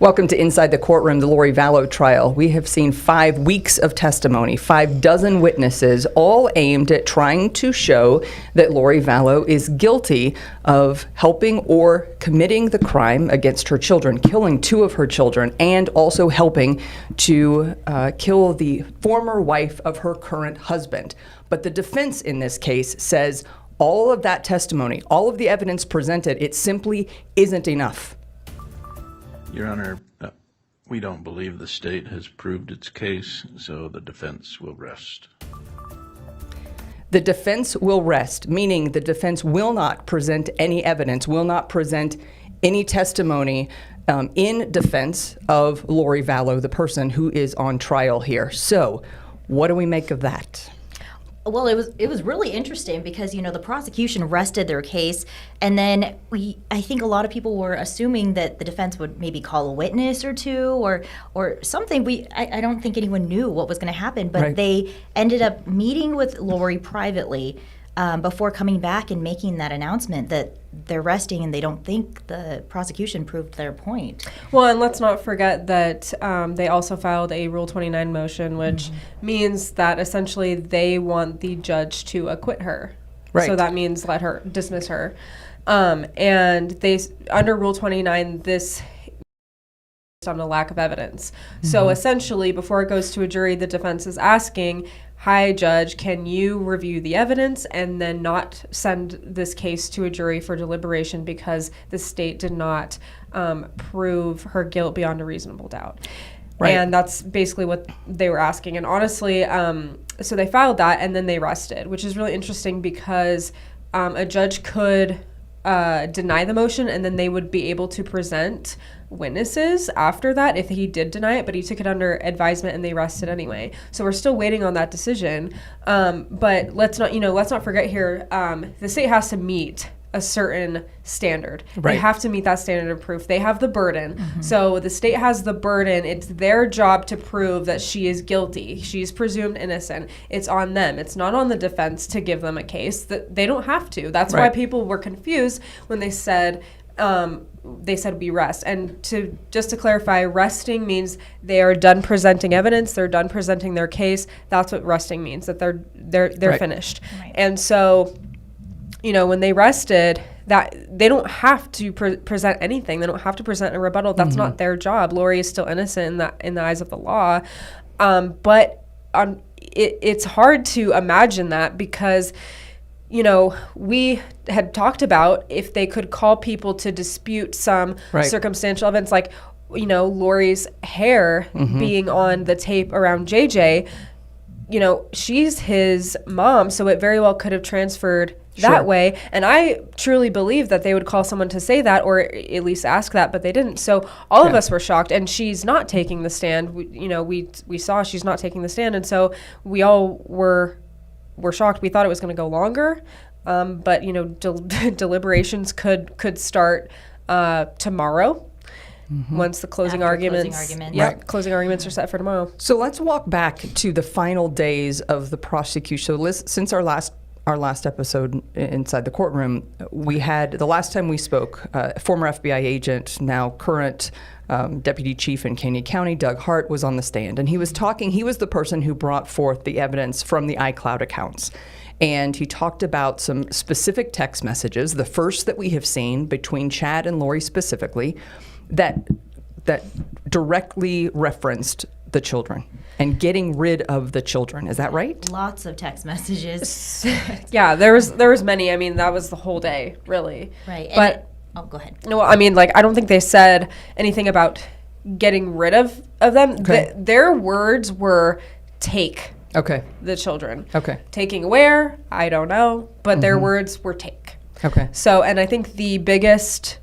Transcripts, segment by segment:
Welcome to Inside the Courtroom, the lori-vallow-trial. We have seen 5 weeks of testimony, 6 witnesses, all aimed at trying to show that Lori Vallow is guilty of helping or committing the crime against her children, killing 2 of her children, and also helping to kill the former wife of her current husband. But the defense in this case says all of that testimony, all of the evidence presented, it simply isn't enough. Your Honor, we don't believe the state has proved its case, so the defense will rest. The defense will rest, meaning the defense will not present any evidence, will not present any testimony in defense of Lori Vallow, the person who is on trial here. So, what do we make of that? Well, it was really interesting because, you know, the prosecution rested their case, and then I think a lot of people were assuming that the defense would maybe call a witness or 2 or something. I don't think anyone knew what was going to happen, but Right. They ended up meeting with Lori privately before coming back and making that announcement that they're resting and they don't think the prosecution proved their point. Well, and let's not forget that they also filed a Rule 29 motion, which means that essentially they want the judge to acquit her. Right. So that means dismiss her. And they, under Rule 29, this on a lack of evidence. So essentially, before it goes to a jury, the defense is asking, hi, judge, can you review the evidence and then not send this case to a jury for deliberation because the state did not prove her guilt beyond a reasonable doubt? Right. And that's basically what they were asking. And honestly, so they filed that and then they rested, which is really interesting because a judge could deny the motion and then they would be able to present witnesses after that if he did deny it, but he took it under advisement and they rested anyway. So we're still waiting on that decision. But let's not forget here, the state has to meet a certain standard. Right. They have to meet that standard of proof. They have the burden. So the state has the burden. It's their job to prove that she is guilty. She's presumed innocent. It's on them. It's not on the defense to give them a case. That they don't have to. That's why people were confused when they said we rest. And just to clarify, resting means they are done presenting evidence, they're done presenting their case. That's what resting means, that they're finished. Right. And so, you know, when they rested, that they don't have to present anything. They don't have to present a rebuttal. That's not their job. Lori is still innocent in the eyes of the law. But it's hard to imagine that because, you know, we had talked about if they could call people to dispute some circumstantial evidence, like, you know, Lori's hair being on the tape around JJ. You know, she's his mom, so it very well could have transferred that way. And I truly believe that they would call someone to say that or at least ask that, but they didn't. So all of us were shocked, and she's not taking the stand. We saw she's not taking the stand, and so we all were shocked. We thought it was going to go longer, but you know, deliberations could start tomorrow once the closing arguments. Closing arguments are set for tomorrow. So let's walk back to the final days of the prosecution. So since our last episode inside the courtroom, we had, the last time we spoke, former FBI agent, now current Deputy Chief in Caney County, Doug Hart, was on the stand. And he was the person who brought forth the evidence from the iCloud accounts. And he talked about some specific text messages, the first that we have seen between Chad and Lori specifically, that directly referenced the children and getting rid of the children. Is that right? Lots of text messages. Yeah, there was many. I mean, that was the whole day, really. Right. But go ahead. No, I mean, like, I don't think they said anything about getting rid of them. Okay. Their words were take the children. Okay. Taking where? I don't know. But their words were take. Okay. So, and I think the biggest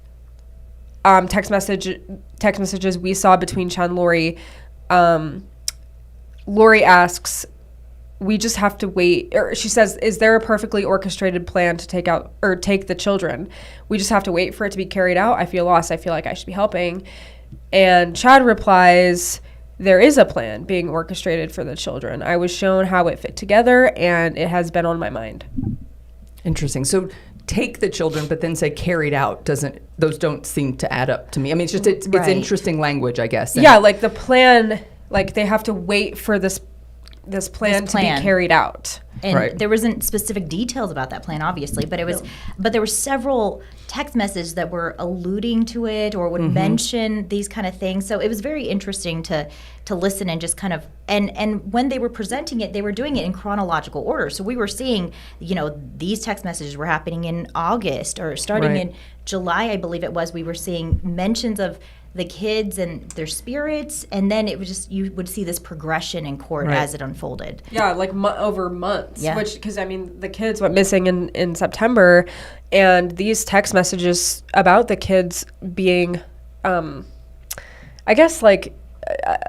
text messages we saw between Chad and Lori, Lori asks, we just have to wait, or she says, is there a perfectly orchestrated plan to take the children? We just have to wait for it to be carried out. I feel lost. I feel like I should be helping. And Chad replies, there is a plan being orchestrated for the children. I was shown how it fit together, and it has been on my mind. Interesting. So take the children, but then say carried out those don't seem to add up to me. I mean, it's Right. interesting language, I guess. And Yeah, like the plan, like they have to wait for this plan to be carried out. And Right. there wasn't specific details about that plan, obviously, but but there were several text messages that were alluding to it or would mention these kind of things. So it was very interesting to listen and just kind of and when they were presenting it, they were doing it in chronological order. So we were seeing, these text messages were happening in August or starting Right. in July, I believe it was. We were seeing mentions of the kids and their spirits, and then it was just you would see this progression in court Right. as it unfolded. Yeah, like over months. Yeah. Because, I mean, the kids went missing in September, and these text messages about the kids being, I guess, like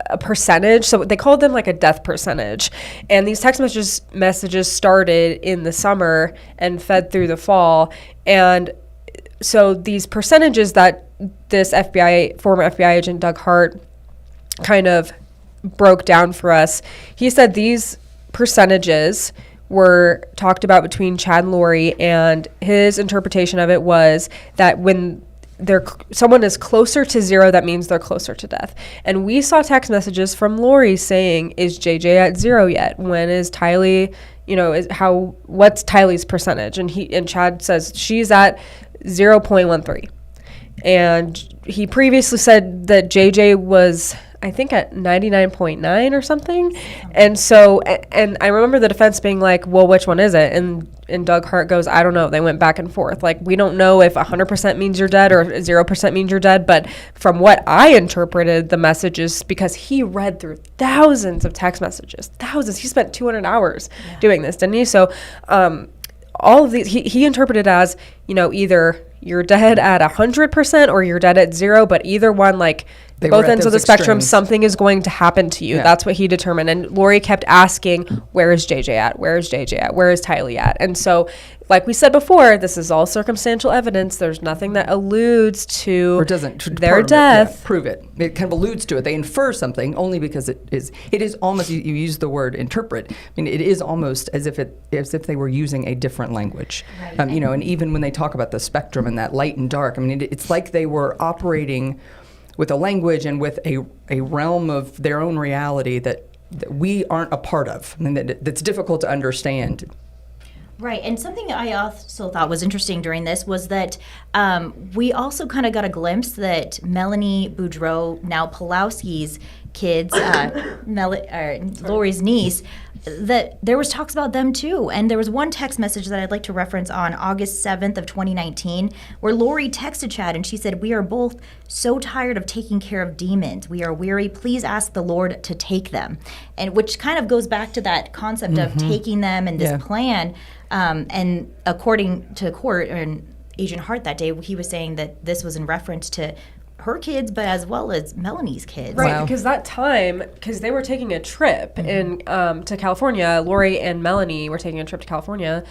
a percentage. So they called them like a death percentage. And these text messages started in the summer and fed through the fall. And so these percentages that this former FBI agent Doug Hart kind of broke down for us, he said these percentages were talked about between Chad and Lori, and his interpretation of it was that when someone is closer to 0, that means they're closer to death. And we saw text messages from Lori saying, "Is JJ at 0 yet? When is Tylee? What's Tylee's percentage?" And Chad says she's at 0.13. And he previously said that JJ was, I think, at 99.9 or something. And so, and I remember the defense being like, well, which one is it? And Doug Hart goes, I don't know. They went back and forth. Like, we don't know if 100% means you're dead or 0% means you're dead. But from what I interpreted the messages, because he read through thousands of text messages, thousands. He spent 200 hours doing this, didn't he? So all of these, he interpreted as, either you're dead at 100% or you're dead at 0, but either one, like, both ends of the spectrum, something is going to happen to you. Yeah. That's what he determined. And Lori kept asking, where is JJ at? Where is JJ at? Where is Tylee at? And so, like we said before, this is all circumstantial evidence. There's nothing that alludes to or doesn't their death. Prove it. It kind of alludes to it. They infer something only because it is almost, you use the word interpret. I mean, it is almost as if they were using a different language. Right. And even when they talk about the spectrum and that light and dark, I mean, it's like they were operating with a language and with a realm of their own reality that we aren't a part of, and that's difficult to understand. Right, and something I also thought was interesting during this was that we also kind of got a glimpse that Melanie Boudreau, now Pulowski's kids, Lori's niece, that there was talks about them too. And there was one text message that I'd like to reference on August 7th of 2019, where Lori texted Chad and she said, "We are both so tired of taking care of demons. We are weary. Please ask the Lord to take them." And which kind of goes back to that concept of taking them and this plan. And according to court and Agent Hart that day, he was saying that this was in reference to her kids, but as well as Melanie's kids. Right, Wow. because they were taking a trip to California. Lori and Melanie were taking a trip to California,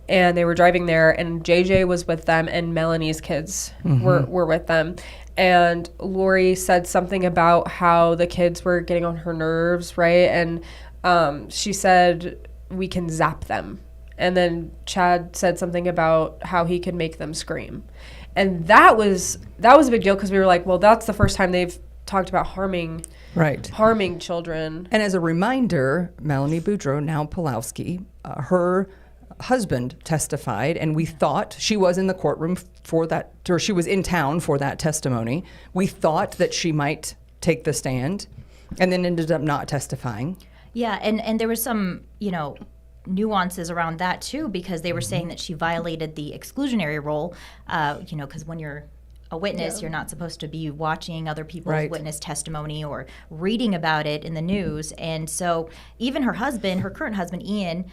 and they were driving there, and JJ was with them, and Melanie's kids were with them. And Lori said something about how the kids were getting on her nerves, right? And she said, "We can zap them." And then Chad said something about how he could make them scream. And that was a big deal because we were like, well, that's the first time they've talked about harming children. And as a reminder, Melanie Boudreau, now Pulowski, her husband testified, and we thought she was in the courtroom for that, or she was in town for that testimony. We thought that she might take the stand, and then ended up not testifying. Yeah, and there was some, nuances around that too, because they were saying that she violated the exclusionary rule, because when you're a witness, you're not supposed to be watching other people's witness testimony or reading about it in the news. And so even her current husband, Ian,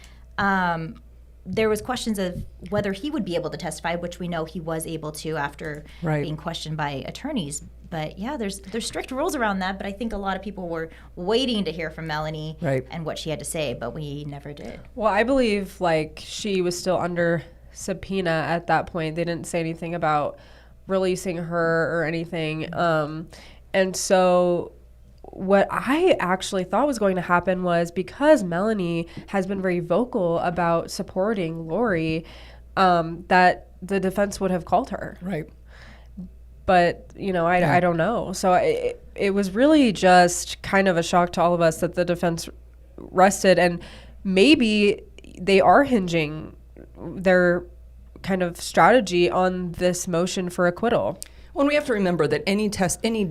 there was questions of whether he would be able to testify, which we know he was able to after being questioned by attorneys. But yeah, there's strict rules around that. But I think a lot of people were waiting to hear from Melanie and what she had to say, but we never did. Well, I believe she was still under subpoena at that point. They didn't say anything about releasing her or anything. And so what I actually thought was going to happen was, because Melanie has been very vocal about supporting Lori, that the defense would have called her. Right. But, I don't know. So it was really just kind of a shock to all of us that the defense rested, and maybe they are hinging their kind of strategy on this motion for acquittal. Well, and we have to remember that any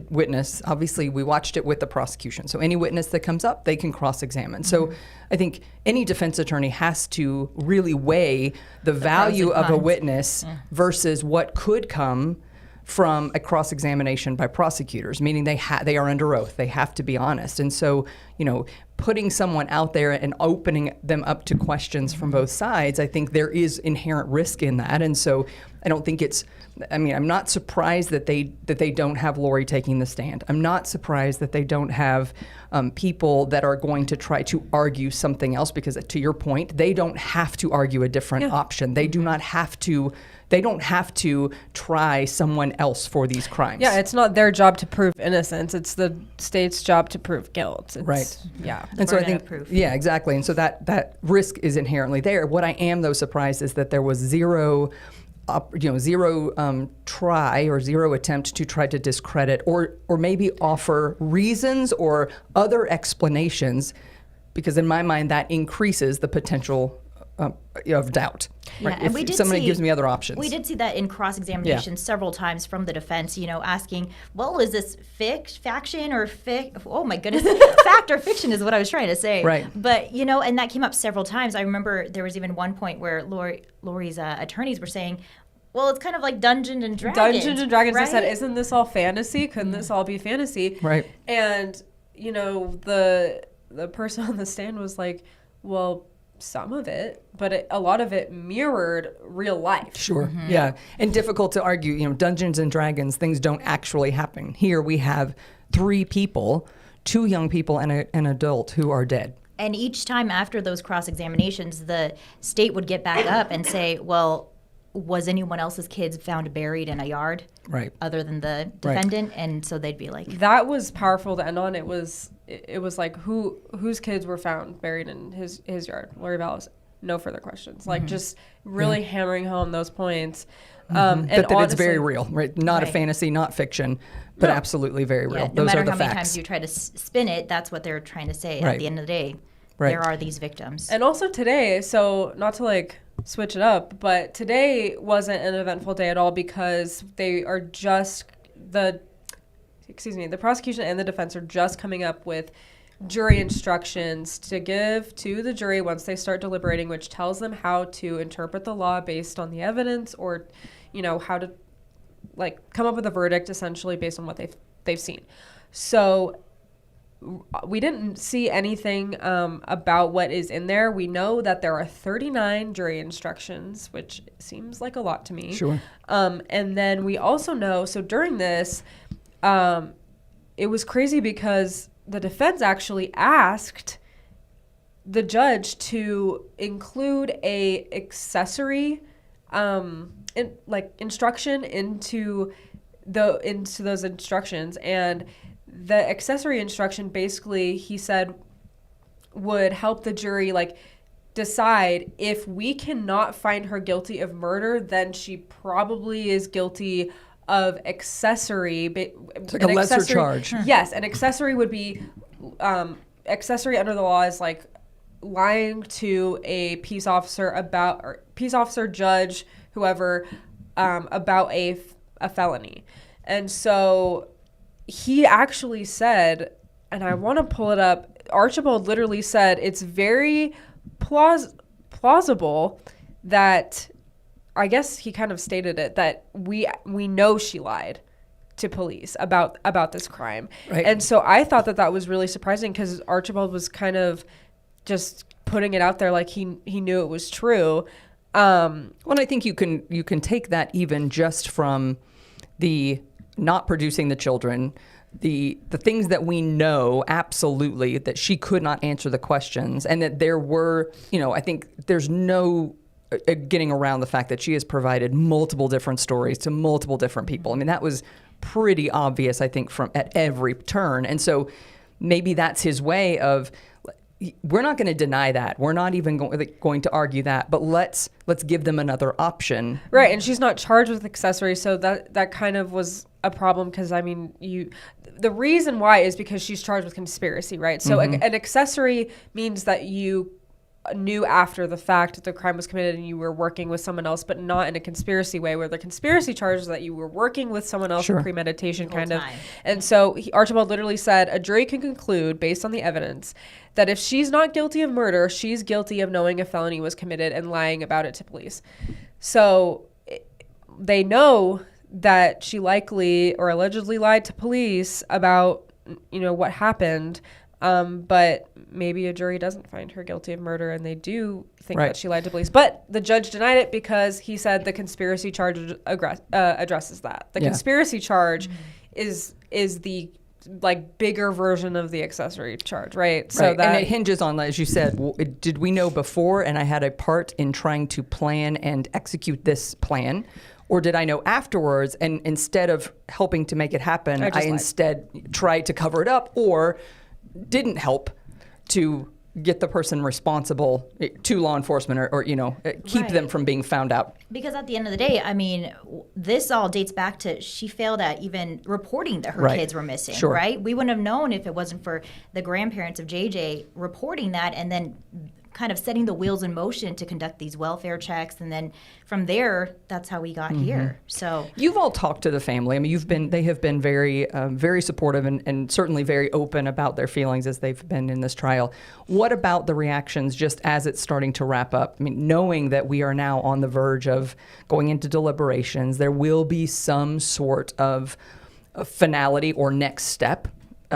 witness, obviously we watched it with the prosecution. So any witness that comes up, they can cross-examine. So I think any defense attorney has to really weigh the value of a witness versus what could come from a cross-examination by prosecutors, meaning they are under oath. They have to be honest. And so, putting someone out there and opening them up to questions from both sides, I think there is inherent risk in that. And so I don't think I'm not surprised that they don't have Lori taking the stand. I'm not surprised that they don't have people that are going to try to argue something else, because to your point, they don't have to argue a different option. They do not have to. They don't have to try someone else for these crimes. Yeah, it's not their job to prove innocence. It's the state's job to prove guilt. Right. Yeah. And so I think, proof. yeah, exactly. And so that risk is inherently there. What I am, though, surprised is that there was zero try or zero attempt to try to discredit or maybe offer reasons or other explanations, because in my mind that increases the potential of doubt. Yeah, Right? and we If did somebody see- gives me other options. We did see that in cross-examination several times from the defense, asking, well, is this faction or oh my goodness, fact or fiction is what I was trying to say. Right. But, and that came up several times. I remember there was even one point where Lori's attorneys were saying, well, it's kind of like Dungeons and Dragons. Dungeons and Dragons. right? I said, isn't this all fantasy? Couldn't this all be fantasy? Right. And, the person on the stand was like, well, some of it, but a lot of it mirrored real life. Sure. Yeah. And difficult to argue, Dungeons and Dragons, things don't actually happen. Here we have 3 people, 2 young people and an adult who are dead. And each time after those cross-examinations, the state would get back up and say, well, was anyone else's kids found buried in a yard Right. other than the defendant? And so they'd be like, That was powerful to end on. It was like whose kids were found buried in his yard. Lori-Vallow's. No further questions. Like just really hammering home those points. And But that it's honestly- very real, right? Not a Right. fantasy, not fiction, but absolutely very real. yeah, no Those matter are the how many facts. times you try to spin it, that's what they're trying to say. Right. At the end of the day, Right. there are these victims. And also today, so not to switch it up, but today wasn't an eventful day at all, because they are just the prosecution and the defense are just coming up with jury instructions to give to the jury once they start deliberating, which tells them how to interpret the law based on the evidence, or how to come up with a verdict essentially based on what they've seen. So we didn't see anything about what is in there. We know that there are 39 jury instructions, which seems like a lot to me. Sure. And then we also know, so during this, it was crazy because the defense actually asked the judge to include a accessory instruction into those instructions. And the accessory instruction, basically, he said, would help the jury decide if we cannot find her guilty of murder, then she probably is guilty of accessory. It's like a lesser charge. Yes, an accessory would be accessory under the law is lying to a peace officer, judge, whoever, about a felony. And so he actually said, and I want to pull it up, Archibald literally said it's very plausible that, I guess he kind of stated it, that we know she lied to police about this crime. Right. And so I thought that was really surprising, because Archibald was kind of just putting it out there like he knew it was true. Well, I think you can take that even just from the not producing the children, the things that we know absolutely that she could not answer the questions, and that there were, I think there's no getting around the fact that she has provided multiple different stories to multiple different people. I mean, that was pretty obvious, I think, from at every turn. And so maybe that's his way of, we're not going to deny that. We're not even going to argue that, but let's give them another option. Right, and she's not charged with accessory, so that kind of was a problem because, I mean, the reason why is because she's charged with conspiracy, right? So an accessory means that you knew after the fact that the crime was committed and you were working with someone else, but not in a conspiracy way, where the conspiracy charge is that you were working with someone else in premeditation kind of. And so Archibald literally said, a jury can conclude based on the evidence that if she's not guilty of murder, she's guilty of knowing a felony was committed and lying about it to police. So they know that she likely or allegedly lied to police about, what happened. But maybe a jury doesn't find her guilty of murder and they do think that she lied to police. But the judge denied it because he said the conspiracy charge addresses that. The conspiracy charge is the bigger version of the accessory charge, right? So that, and it hinges on, as you said, did we know before and I had a part in trying to plan and execute this plan? Or did I know afterwards, and instead of helping to make it happen, I instead tried to cover it up or didn't help to get the person responsible to law enforcement or keep them from being found out. Because at the end of the day, I mean, this all dates back to she failed at even reporting that her kids were missing, right? We wouldn't have known if it wasn't for the grandparents of JJ reporting that and then kind of setting the wheels in motion to conduct these welfare checks, and then from there, that's how we got here. So you've all talked to the family. I mean, they have been very, very supportive and certainly very open about their feelings as they've been in this trial. What about the reactions just as it's starting to wrap up? I mean, knowing that we are now on the verge of going into deliberations, there will be some sort of finality or next step.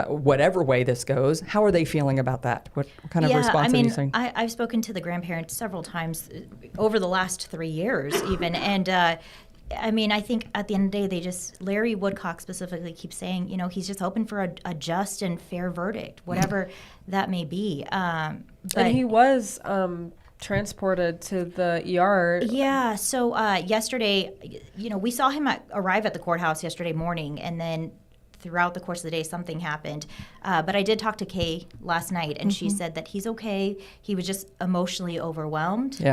Whatever way this goes, how are they feeling about that? What kind of response are you seeing? I've spoken to the grandparents several times over the last 3 years even, and I think at the end of the day, Larry Woodcock specifically keeps saying, he's just hoping for a just and fair verdict, whatever that may be. And he was transported to the ER. Yeah, so yesterday, we saw him arrive at the courthouse yesterday morning, and then throughout the course of the day, something happened. But I did talk to Kay last night, and she said that he's okay. He was just emotionally overwhelmed,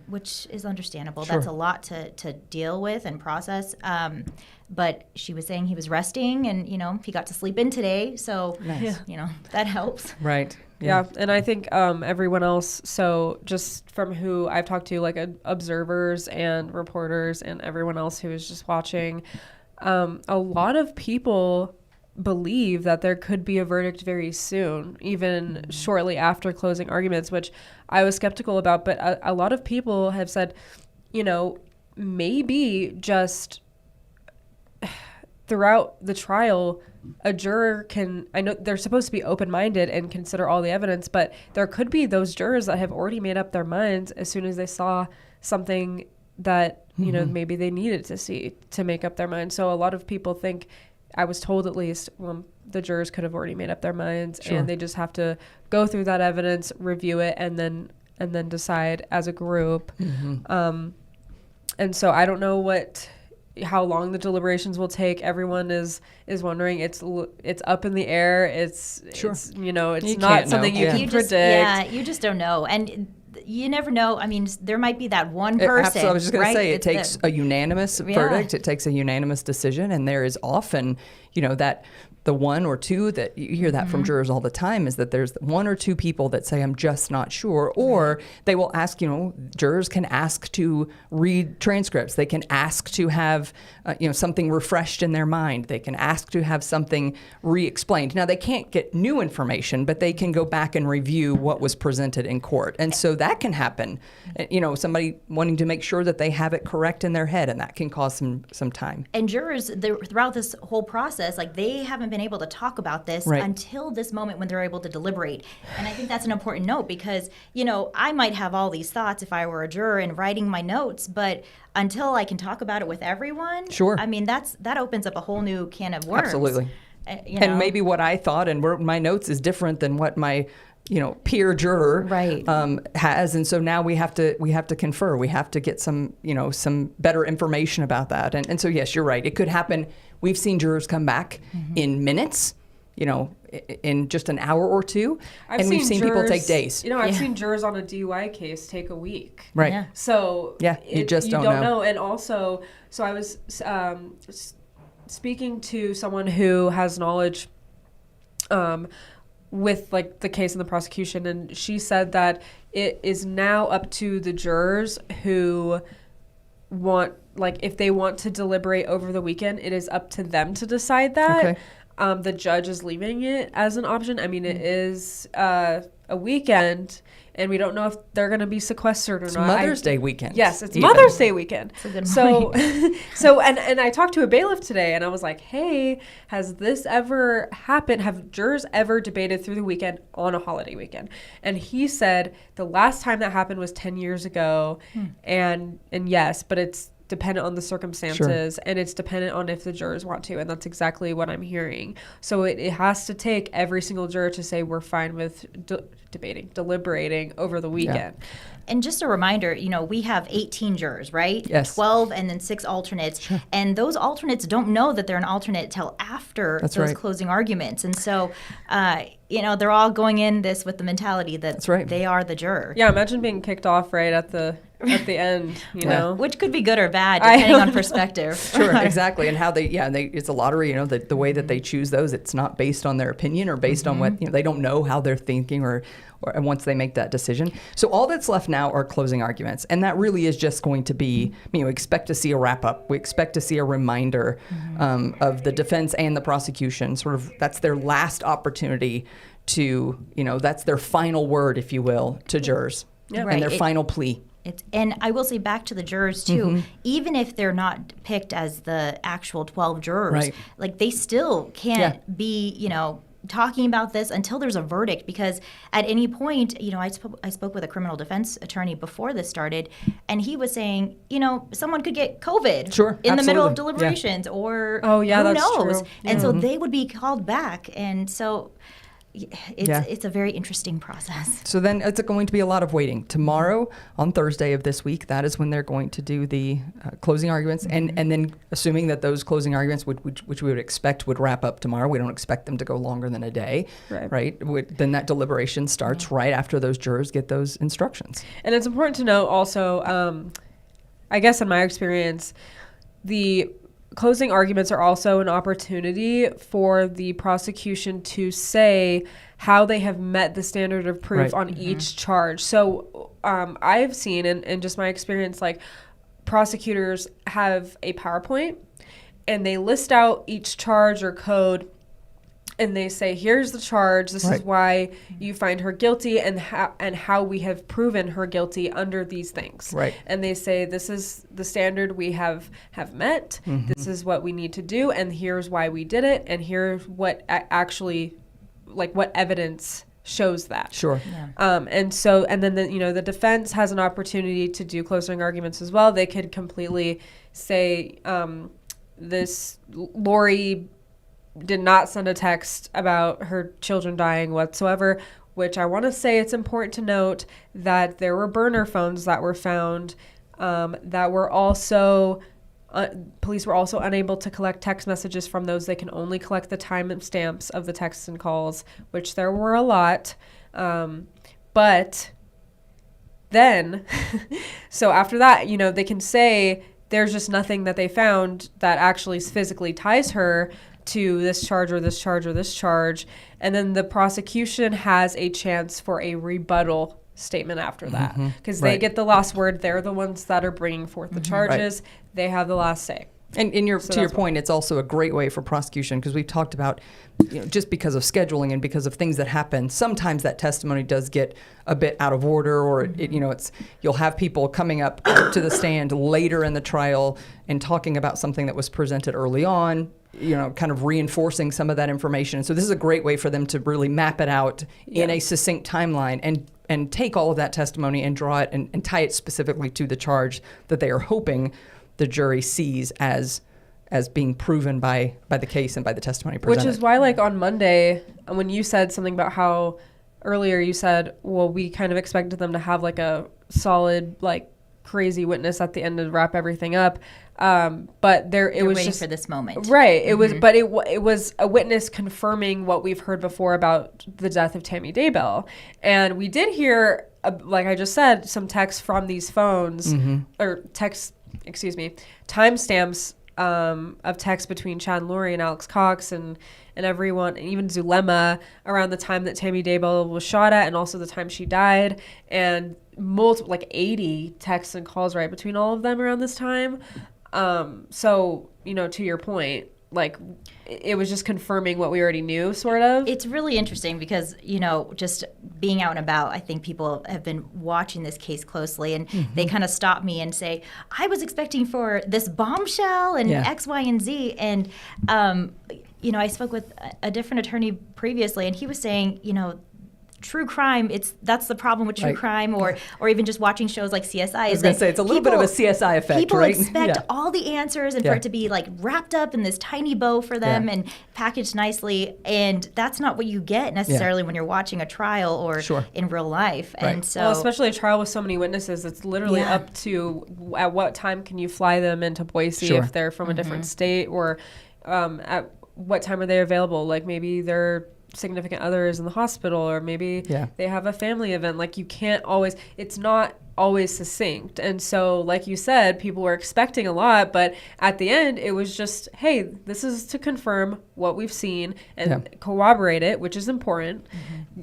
which is understandable. That's a lot to deal with and process. But she was saying he was resting, and, he got to sleep in today. So, that helps. Right. Yeah, and I think everyone else, so just from who I've talked to, like observers and reporters and everyone else who is just watching, a lot of people believe that there could be a verdict very soon, even shortly after closing arguments, which I was skeptical about. But a lot of people have said, maybe just throughout the trial, a juror I know they're supposed to be open-minded and consider all the evidence, but there could be those jurors that have already made up their minds as soon as they saw something that maybe they needed to see to make up their mind. So a lot of people think, I was told at least, the jurors could have already made up their minds, and they just have to go through that evidence, review it, and then decide as a group. And so I don't know how long the deliberations will take. Everyone is wondering. It's up in the air. It's not something you can predict. You just don't know. And you never know. I mean, there might be that one person. Absolutely. I was just going to say, it takes a unanimous verdict. It takes a unanimous decision. And there is often, that the one or two that you hear that from jurors all the time is that there's one or two people that say, I'm just not sure. Or they will ask, jurors can ask to read transcripts. They can ask to have, something refreshed in their mind. They can ask to have something re-explained. Now, they can't get new information, but they can go back and review what was presented in court. And so that can happen. Somebody wanting to make sure that they have it correct in their head, and that can cause some time. And jurors, throughout this whole process, they haven't been able to talk about this until this moment when they're able to deliberate. And I think that's an important note because, I might have all these thoughts if I were a juror and writing my notes, but until I can talk about it with everyone, I mean, that opens up a whole new can of worms. Absolutely. And maybe what I thought and my notes is different than what my peer juror has, and so now we have to confer. We have to get some better information about that. And so yes, you're right. It could happen. We've seen jurors come back in minutes, in just an hour or two, I've and we've seen people take jurors- days. I've seen jurors on a DUI case take a week. Right. Yeah. So You just don't know. And also, so I was speaking to someone who has knowledge with like the case and the prosecution, and she said that it is now up to the jurors who want, like, if they want to deliberate over the weekend, it is up to them to decide that. Okay. The judge is leaving it as an option. I mean, it is a weekend, and we don't know if they're going to be sequestered or It's not. Mother's Day weekend. Yes, it's even. Mother's Day weekend. That's a good So, point. and I talked to a bailiff today, and I was like, "Hey, has this ever happened? Have jurors ever debated through the weekend on a holiday weekend?" And he said the last time that happened was 10 years ago, and yes, but it's dependent on the circumstances, and it's dependent on if the jurors want to, and that's exactly what I'm hearing. So it has to take every single juror to say we're fine with deliberating over the weekend. And just a reminder, we have 18 jurors, right? Yes. 12 and then 6 alternates. Sure. And those alternates don't know that they're an alternate till after That's those right. closing arguments. And so, they're all going in this with the mentality that That's right. they are the juror. Yeah, imagine being kicked off right at the end, you know? Which could be good or bad, depending on perspective. Sure, exactly. And how it's a lottery, the way that they choose those, it's not based on their opinion or based on what, they don't know how they're thinking or once they make that decision. So all that's left now are closing arguments. And that really is just going to be, we expect to see a wrap up. We expect to see a reminder of the defense and the prosecution. Sort of, that's their last opportunity to, that's their final word, if you will, to jurors. Yeah. And Right. their final plea. And I will say back to the jurors too, even if they're not picked as the actual 12 jurors, Right. like they still can't be, talking about this until there's a verdict, because at any point, I spoke with a criminal defense attorney before this started, and he was saying, someone could get COVID in the middle of deliberations or who that's knows. true. And so they would be called back. And so it's a very interesting process. So then it's going to be a lot of waiting. Tomorrow, on Thursday of this week, that is when they're going to do the closing arguments. And then assuming that those closing arguments, which we would expect would wrap up tomorrow, we don't expect them to go longer than a day, right? Then that deliberation starts right after those jurors get those instructions. And it's important to note also, I guess in my experience, the closing arguments are also an opportunity for the prosecution to say how they have met the standard of proof on each charge. So I've seen, in just my experience, like prosecutors have a PowerPoint and they list out each charge or code, and they say, here's the charge, this is why you find her guilty, and how we have proven her guilty under these things. Right. And they say, this is the standard we have met, this is what we need to do, and here's why we did it, and here's what actually, like, what evidence shows that. Sure. Yeah. And then the defense has an opportunity to do closing arguments as well. They could completely say, this Lori did not send a text about her children dying whatsoever, which I want to say it's important to note that there were burner phones that were found that were also, police were also unable to collect text messages from those. They can only collect the time stamps of the texts and calls, which there were a lot. But then, so after that, they can say there's just nothing that they found that actually physically ties her to this charge or this charge or this charge. And then the prosecution has a chance for a rebuttal statement after that, because they get the last word. They're the ones that are bringing forth the charges. They have the last say. And to your point, it's also a great way for prosecution, because we've talked about, just because of scheduling and because of things that happen, sometimes that testimony does get a bit out of order, or you'll have people coming up to the stand later in the trial and talking about something that was presented early on, kind of reinforcing some of that information. So this is a great way for them to really map it out in a succinct timeline and take all of that testimony and draw it and tie it specifically to the charge that they are hoping the jury sees as being proven by the case and by the testimony presented. Which is why, like, on Monday, when you said something about how earlier you said, well, we kind of expected them to have like a solid, like, crazy witness at the end to wrap everything up. But it They're was waiting just for this moment. right. It was, but it was a witness confirming what we've heard before about the death of Tammy Daybell. And we did hear, like I just said, some text from these phones or timestamps of text between Chad and Lori and Alex Cox and everyone, and even Zulema, around the time that Tammy Daybell was shot at and also the time she died, and multiple, like 80 texts and calls right between all of them around this time. So, to your point, like it was just confirming what we already knew, sort of. It's really interesting because, just being out and about, I think people have been watching this case closely, and they kind of stop me and say, I was expecting for this bombshell and X, Y, and Z. And, I spoke with a different attorney previously, and he was saying, true crime, that's the problem with true crime, or even just watching shows like CSI. I was going to say, it's a little bit of a CSI effect, people right? expect all the answers and for it to be like wrapped up in this tiny bow for them and packaged nicely, and that's not what you get necessarily when you're watching a trial or in real life. And so, especially a trial with so many witnesses, it's literally up to at what time can you fly them into Boise if they're from a different state, or at what time are they available? Like maybe they're significant others in the hospital, or maybe they have a family event. Like you can't always, it's not always succinct. And so, like you said, people were expecting a lot, but at the end it was just, hey, this is to confirm what we've seen and corroborate it, which is important.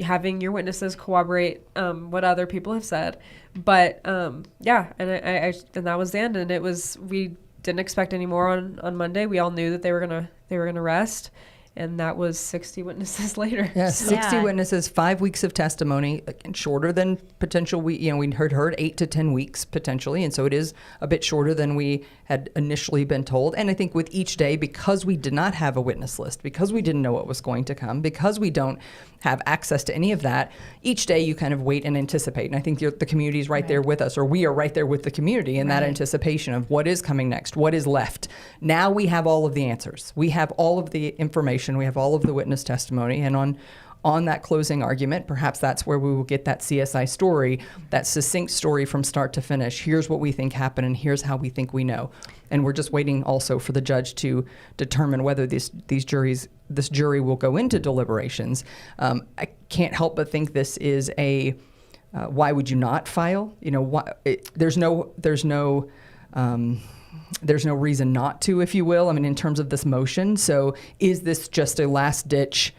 Having your witnesses corroborate what other people have said. But and that was the end. And we didn't expect any more on Monday. We all knew that they were gonna rest. And that was 60 witnesses later. Yes, 60 witnesses, 5 weeks of testimony, shorter than potential. We heard 8 to 10 weeks potentially, and so it is a bit shorter than we had initially been told. And I think with each day, because we did not have a witness list, because we didn't know what was going to come, because we don't have access to any of that, each day you kind of wait and anticipate. And I think the community is right there with us, or we are right there with the community in that anticipation of what is coming next, what is left. Now we have all of the answers. We have all of the information. We have all of the witness testimony. And on that closing argument, perhaps that's where we will get that CSI story, that succinct story from start to finish. Here's what we think happened, and here's how we think we know. And we're just waiting also for the judge to determine whether this jury will go into deliberations. I can't help but think this is why would you not file? There's no reason not to, if you will. I mean, in terms of this motion. So is this just a last ditch?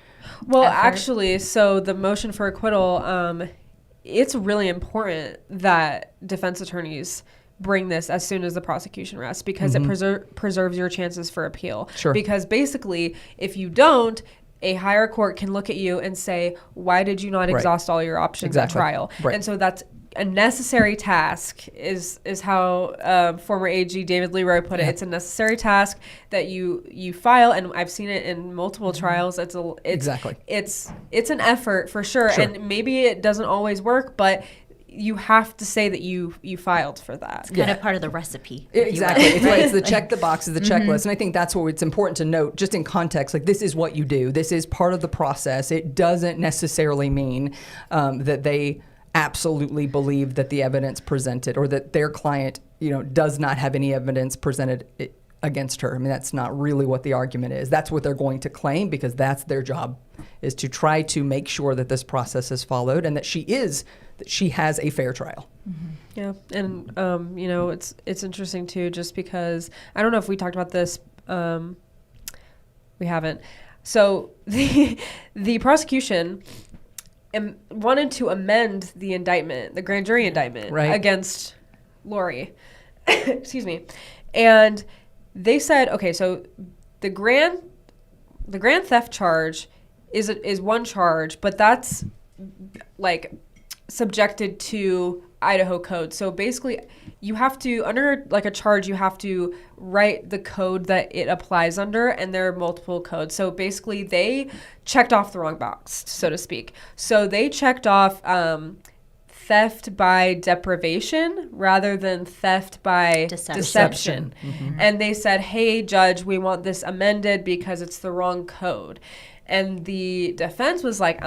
Well, effort? actually, so the motion for acquittal, it's really important that defense attorneys bring this as soon as the prosecution rests, because it preserves your chances for appeal. Sure. Because basically, if you don't, a higher court can look at you and say, why did you not exhaust all your options at trial? Right. And so that's a necessary task, is how former AG David Leroy put it. It's a necessary task that you file, and I've seen it in multiple trials. It's an effort for sure, and maybe it doesn't always work, but you have to say that you filed for that. It's kind of part of the recipe. Exactly. It's the check the boxes, the checklist. And I think that's what it's important to note, just in context, like this is what you do. This is part of the process. It doesn't necessarily mean that they absolutely believe that the evidence presented, or that their client, does not have any evidence presented against her. I mean, that's not really what the argument is. That's what they're going to claim, because that's their job, is to try to make sure that this process is followed and that she has a fair trial. Yeah. And, it's interesting too, just because I don't know if we talked about this. We haven't. So the prosecution wanted to amend the indictment, the grand jury indictment against Lori. Excuse me. And they said, okay, so the grand theft charge is one charge, but that's like subjected to Idaho code. So basically you have to, under like a charge, you have to write the code that it applies under, and there are multiple codes. So basically they checked off the wrong box, so to speak. So they checked off theft by deprivation rather than theft by deception. And they said, hey, judge, we want this amended because it's the wrong code. And the defense was like,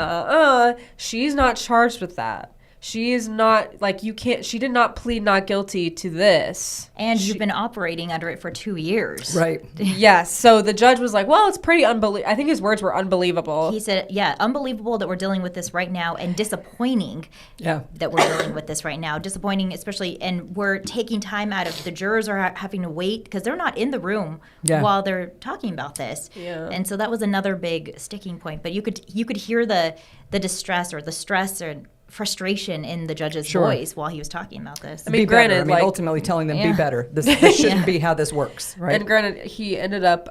she's not charged with that. she is not, like, she did not plead not guilty to this. And you've been operating under it for 2 years. Right. Yes. So the judge was like, well, it's pretty unbelievable. I think his words were unbelievable. He said, yeah, unbelievable that we're dealing with this right now, and disappointing that we're dealing with this right now. Disappointing, especially, and we're taking time out of, the jurors are having to wait because they're not in the room while they're talking about this. Yeah. And so that was another big sticking point. But you could hear the distress or the stress or frustration in the judge's voice while he was talking about this. I mean, granted, like, ultimately telling them be better. This shouldn't be how this works, right? And granted, he ended up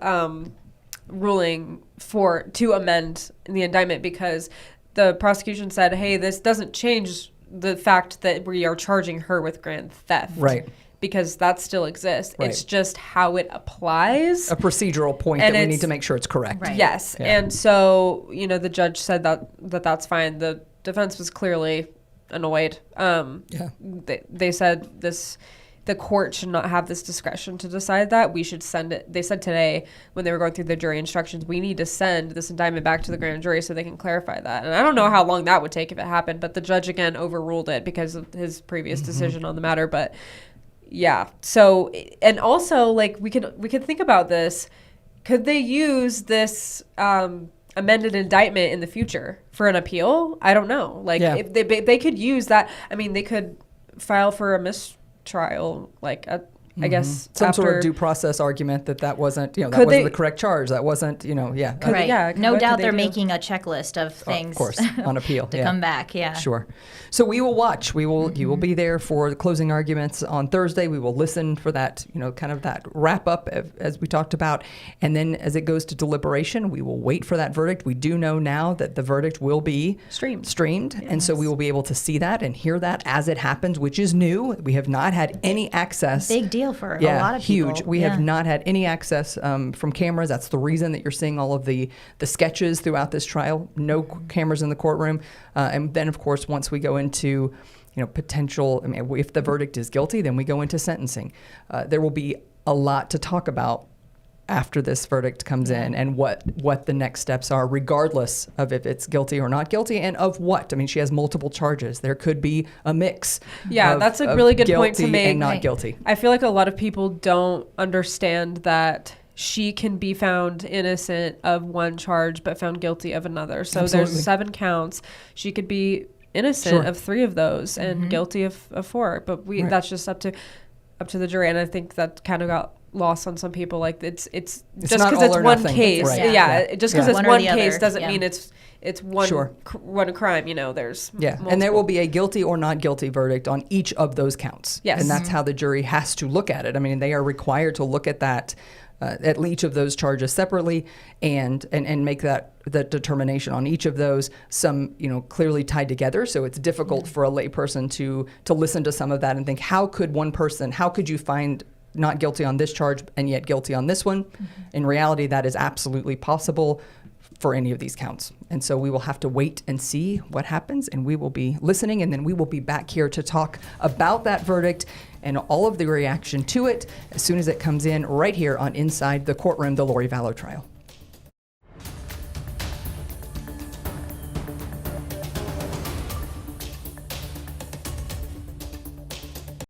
ruling to amend the indictment because the prosecution said, hey, this doesn't change the fact that we are charging her with grand theft. Right. Because that still exists. Right. It's just how it applies. A procedural point that we need to make sure it's correct. Right. Yes. Yeah. And so, the judge said that's fine. The defense was clearly annoyed. They said the court should not have this discretion to decide that. We should send it. They said today when they were going through the jury instructions, we need to send this indictment back to the grand jury so they can clarify that. And I don't know how long that would take if it happened, but the judge again overruled it because of his previous decision on the matter. But yeah. So, and also, like, we could think about this. Could they use this amended indictment in the future for an appeal? I don't know. Like, if they could use that. I mean, they could file for a mistrial, like I guess some sort of due process argument that wasn't, that wasn't the correct charge. That wasn't, Right. Yeah. No doubt they're making a checklist of things. Of course, on appeal. to come back. Yeah. Sure. So we will watch. You will be there for the closing arguments on Thursday. We will listen for that, kind of that wrap up as we talked about. And then as it goes to deliberation, we will wait for that verdict. We do know now that the verdict will be streamed. Yes. And so we will be able to see that and hear that as it happens, which is new. We have not had any access. Big deal for a lot of people. Huge. We have not had any access from cameras. That's the reason that you're seeing all of the sketches throughout this trial. No cameras in the courtroom. And then, of course, once we go into potential, if the verdict is guilty, then we go into sentencing. There will be a lot to talk about after this verdict comes in and what the next steps are, regardless of if it's guilty or not guilty, and of what. I mean, she has multiple charges. There could be a mix. Yeah, that's a really good point to make. And not guilty. I feel like a lot of people don't understand that she can be found innocent of one charge but found guilty of another. So there's 7 counts. She could be innocent of 3 of those and guilty of 4. But that's just up to the jury. And I think that kind of got lost on some people. Like it's just because it's one case. Right. Just because it's one case doesn't mean it's one crime. There's multiple. And there will be a guilty or not guilty verdict on each of those counts. Yes. And that's how the jury has to look at it. I mean, they are required to look at that at each of those charges separately and make that determination on each of those, some clearly tied together. So it's difficult for a layperson to listen to some of that and think, how could you find not guilty on this charge and yet guilty on this one? In reality, that is absolutely possible for any of these counts. And so we will have to wait and see what happens, and we will be listening, and then we will be back here to talk about that verdict and all of the reaction to it as soon as it comes in right here on Inside the Courtroom, the Lori-Vallow Trial.